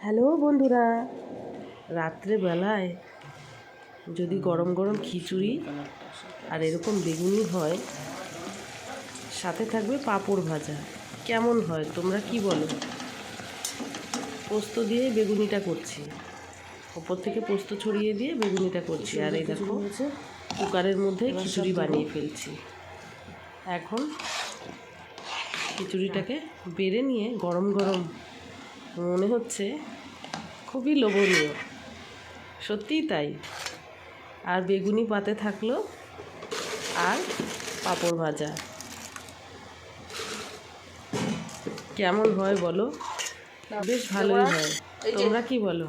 Hello বন্ধুরা, রাত্রেবেলায় যদি গরম গরম খিচুড়ি আর এরকম বেগুনি হয়, সাথে থাকবে পাঁপড় ভাজা, কেমন হয় তোমরা কি বলো? পোস্ত দিয়ে বেগুনিটা করছি, ওপর থেকে পোস্ত ছড়িয়ে দিয়ে বেগুনিটা করছি। আর এই দেখো কুকারের মধ্যে খিচুড়ি বানিয়ে ফেলছি। এখন খিচুড়িটাকে বেড়ে নিয়ে গরম গরম মনে হচ্ছে খুবই লোভনীয়, সত্যিই তাই। আর বেগুনি পাতে থাকলো আর পাঁপড় ভাজা, কেমন হয় বলো? বেশ ভালোই হয়, তোমরা কি বলো?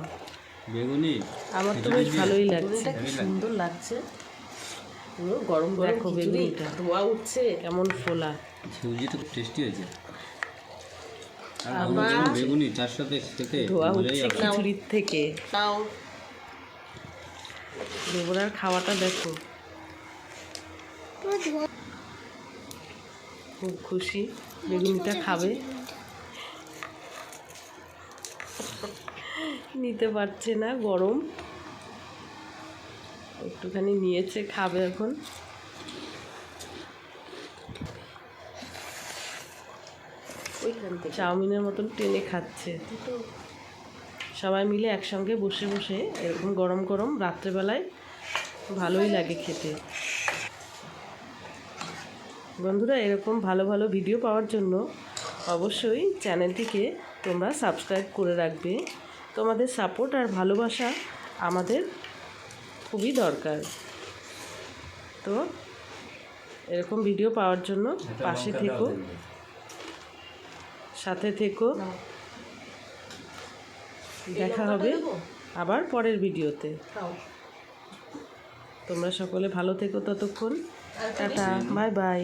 বেগুনি আমার তো বেশ ভালোই লাগছে। সুন্দর লাগছে। পুরো গরম দেখো বেগুনিটা ধোয়া উঠছে। কেমন ফোলা। খিচুড়ি তো টেস্টি হয়েছে। আর আবার গরম বেগুনি তার সাথে খেতে ধোয়া মজাই উঠছে আলাদা। খিচুড়ির থেকে। তাও দেবরার খাওয়াটা দেখো, খুব খুশি, বেগুনিটা খাবে, নিতে পারছে না, গরম, একটুখানি নিয়েছে, খাবে এখন। ওইখান থেকে চাউমিনের মতন টেনে খাচ্ছে। সবাই মিলে একসঙ্গে বসে বসে এরকম গরম গরম রাত্রেবেলায় ভালোই লাগে খেতে। বন্ধুরা, এরকম ভালো ভালো ভিডিও পাওয়ার জন্য অবশ্যই চ্যানেলটিকে তোমরা সাবস্ক্রাইব করে রাখবে। তোমাদের সাপোর্ট আর ভালোবাসা আমাদের খুবই দরকার। তো এরকম ভিডিও পাওয়ার জন্য পাশে থেকো, সাথে থেকো। দেখা হবে আবার পরের ভিডিওতে। তোমরা সকলে ভালো থেকো ততক্ষণ। Tata, bye bye.